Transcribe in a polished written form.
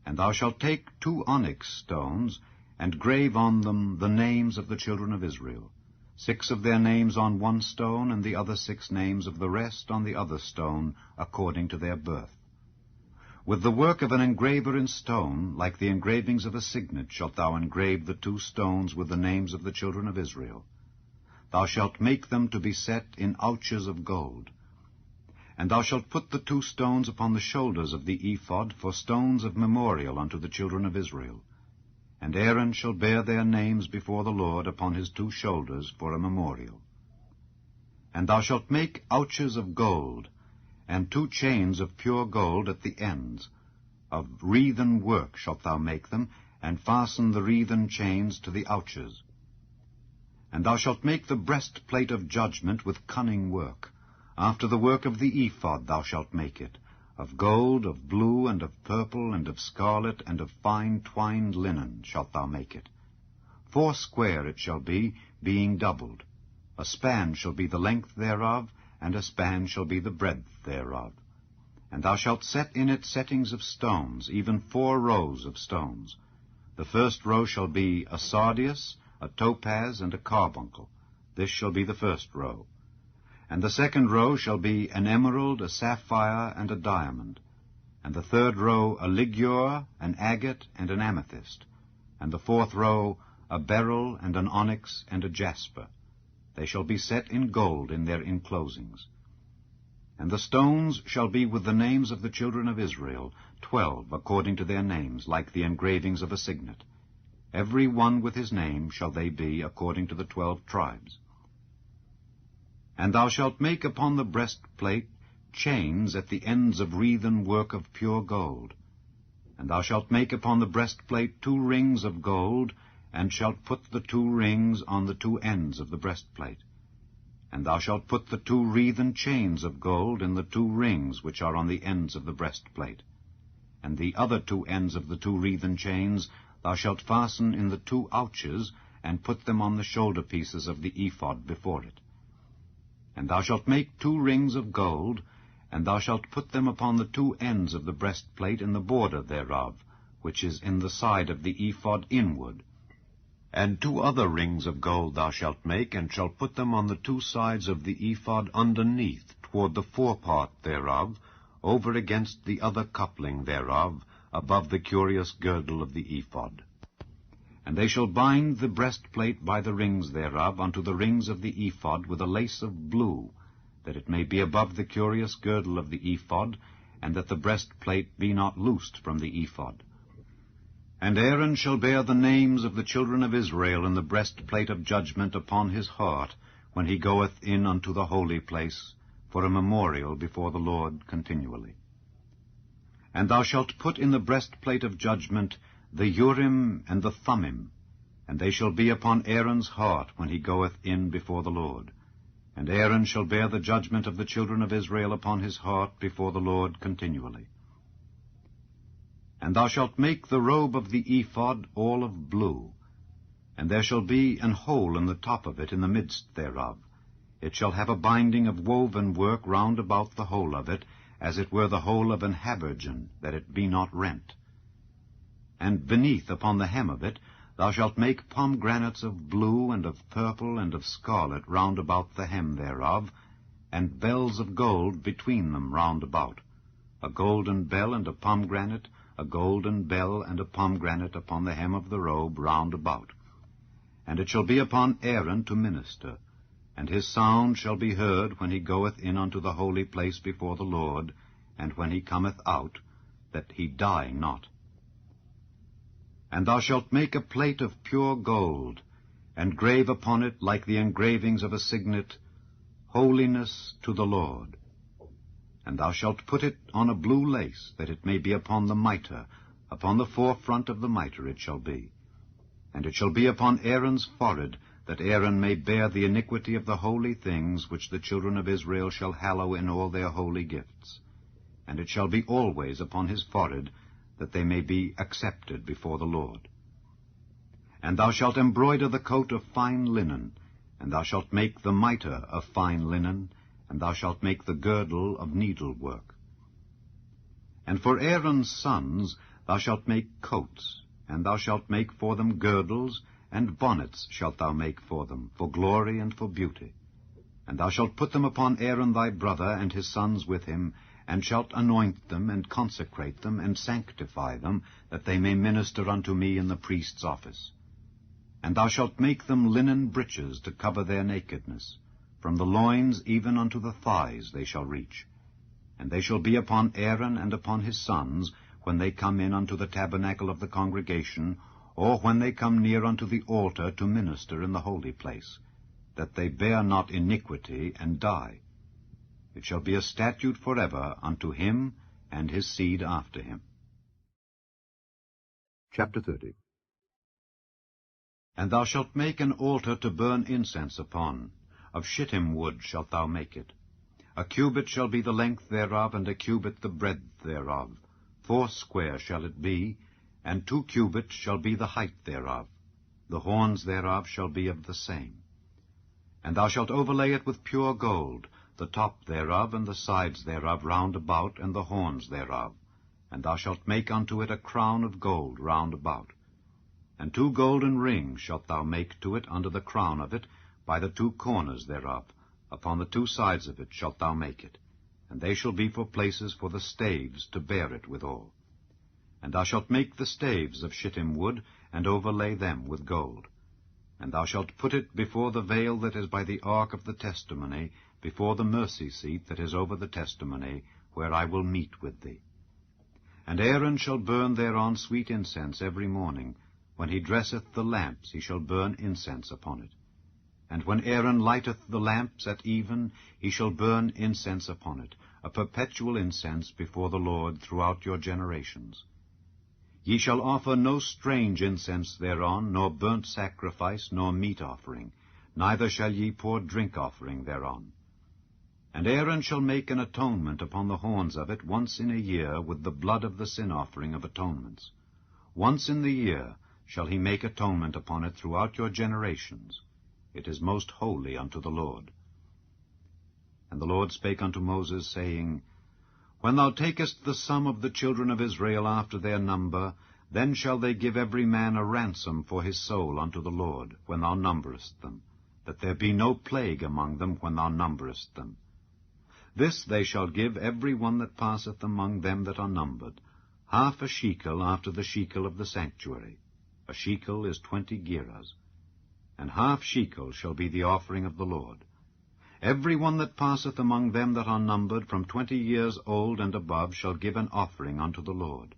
And thou shalt take 2 onyx stones, and grave on them the names of the children of Israel, 6 of their names on one stone, and the other 6 names of the rest on the other stone, according to their birth. With the work of an engraver in stone, like the engravings of a signet, shalt thou engrave the 2 stones with the names of the children of Israel. Thou shalt make them to be set in ouches of gold. And thou shalt put the 2 stones upon the shoulders of the ephod for stones of memorial unto the children of Israel. And Aaron shall bear their names before the Lord upon his 2 shoulders for a memorial. And thou shalt make ouches of gold, and 2 chains of pure gold at the ends. Of wreathen work shalt thou make them, and fasten the wreathen chains to the ouches. And thou shalt make the breastplate of judgment with cunning work. After the work of the ephod thou shalt make it, of gold, of blue, and of purple, and of scarlet, and of fine twined linen shalt thou make it. 4 square it shall be, being doubled. A span shall be the length thereof, and a span shall be the breadth thereof. And thou shalt set in it settings of stones, even 4 rows of stones. The first row shall be a sardius, a topaz, and a carbuncle. This shall be the first row. And the second row shall be an emerald, a sapphire, and a diamond. And the third row a ligure, an agate, and an amethyst. And the 4th row a beryl, and an onyx, and a jasper. They shall be set in gold in their enclosings. And the stones shall be with the names of the children of Israel, 12 according to their names, like the engravings of a signet. Every one with his name shall they be, according to the 12 tribes. And thou shalt make upon the breastplate chains at the ends of wreathen work of pure gold. And thou shalt make upon the breastplate 2 rings of gold, and shalt put the 2 rings on the 2 ends of the breastplate. And thou shalt put the 2 wreathen chains of gold in the 2 rings which are on the ends of the breastplate. And the other 2 ends of the 2 wreathen chains thou shalt fasten in the 2 ouches, and put them on the shoulder pieces of the ephod before it. And thou shalt make 2 rings of gold, and thou shalt put them upon the 2 ends of the breastplate in the border thereof, which is in the side of the ephod inward. And 2 other rings of gold thou shalt make, and shalt put them on the 2 sides of the ephod underneath, toward the forepart thereof, over against the other coupling thereof, above the curious girdle of the ephod. And they shall bind the breastplate by the rings thereof unto the rings of the ephod with a lace of blue, that it may be above the curious girdle of the ephod, and that the breastplate be not loosed from the ephod. And Aaron shall bear the names of the children of Israel in the breastplate of judgment upon his heart, when he goeth in unto the holy place, for a memorial before the Lord continually. And thou shalt put in the breastplate of judgment the Urim and the Thummim, and they shall be upon Aaron's heart when he goeth in before the Lord. And Aaron shall bear the judgment of the children of Israel upon his heart before the Lord continually. And thou shalt make the robe of the ephod all of blue, and there shall be an hole in the top of it in the midst thereof. It shall have a binding of woven work round about the hole of it, as it were the hole of an habergeon, that it be not rent. And beneath upon the hem of it thou shalt make pomegranates of blue, and of purple, and of scarlet round about the hem thereof, and bells of gold between them round about, a golden bell and a pomegranate, a golden bell and a pomegranate upon the hem of the robe round about. And it shall be upon Aaron to minister, and his sound shall be heard when he goeth in unto the holy place before the Lord, and when he cometh out, that he die not. And thou shalt make a plate of pure gold, and grave upon it, like the engravings of a signet, Holiness to the Lord. And thou shalt put it on a blue lace, that it may be upon the mitre, upon the forefront of the mitre it shall be. And it shall be upon Aaron's forehead, that Aaron may bear the iniquity of the holy things which the children of Israel shall hallow in all their holy gifts. And it shall be always upon his forehead, that they may be accepted before the Lord. And thou shalt embroider the coat of fine linen, and thou shalt make the mitre of fine linen, and thou shalt make the girdle of needlework. And for Aaron's sons thou shalt make coats, and thou shalt make for them girdles, and bonnets shalt thou make for them, for glory and for beauty. And thou shalt put them upon Aaron thy brother and his sons with him, and shalt anoint them, and consecrate them, and sanctify them, that they may minister unto me in the priest's office. And thou shalt make them linen breeches to cover their nakedness. From the loins even unto the thighs they shall reach. And they shall be upon Aaron and upon his sons, when they come in unto the tabernacle of the congregation, or when they come near unto the altar to minister in the holy place, that they bear not iniquity and die. It shall be a statute forever unto him and his seed after him. Chapter 30. And thou shalt make an altar to burn incense upon. Of shittim wood shalt thou make it. A cubit shall be the length thereof, and a cubit the breadth thereof. 80 shall it be, and 2 cubits shall be the height thereof. The horns thereof shall be of the same. And thou shalt overlay it with pure gold, the top thereof and the sides thereof round about, and the horns thereof. And thou shalt make unto it a crown of gold round about. And 2 golden rings shalt thou make to it under the crown of it, by the 2 corners thereof. Upon the 2 sides of it shalt thou make it, and they shall be for places for the staves to bear it withal. And thou shalt make the staves of shittim wood, and overlay them with gold. And thou shalt put it before the veil that is by the ark of the testimony, before the mercy seat that is over the testimony, where I will meet with thee. And Aaron shall burn thereon sweet incense every morning. When he dresseth the lamps, he shall burn incense upon it. And when Aaron lighteth the lamps at even, he shall burn incense upon it, a perpetual incense before the Lord throughout your generations. Ye shall offer no strange incense thereon, nor burnt sacrifice, nor meat offering, neither shall ye pour drink offering thereon. And Aaron shall make an atonement upon the horns of it once in a year with the blood of the sin offering of atonements. Once in the year shall he make atonement upon it throughout your generations. It is most holy unto the Lord. And the Lord spake unto Moses, saying, When thou takest the sum of the children of Israel after their number, then shall they give every man a ransom for his soul unto the Lord, when thou numberest them, that there be no plague among them when thou numberest them. This they shall give every one that passeth among them that are numbered, 1/2 shekel after the shekel of the sanctuary. A shekel is 20 gerahs. And 1/2 shekel shall be the offering of the Lord. Every one that passeth among them that are numbered from 20 years old and above shall give an offering unto the Lord,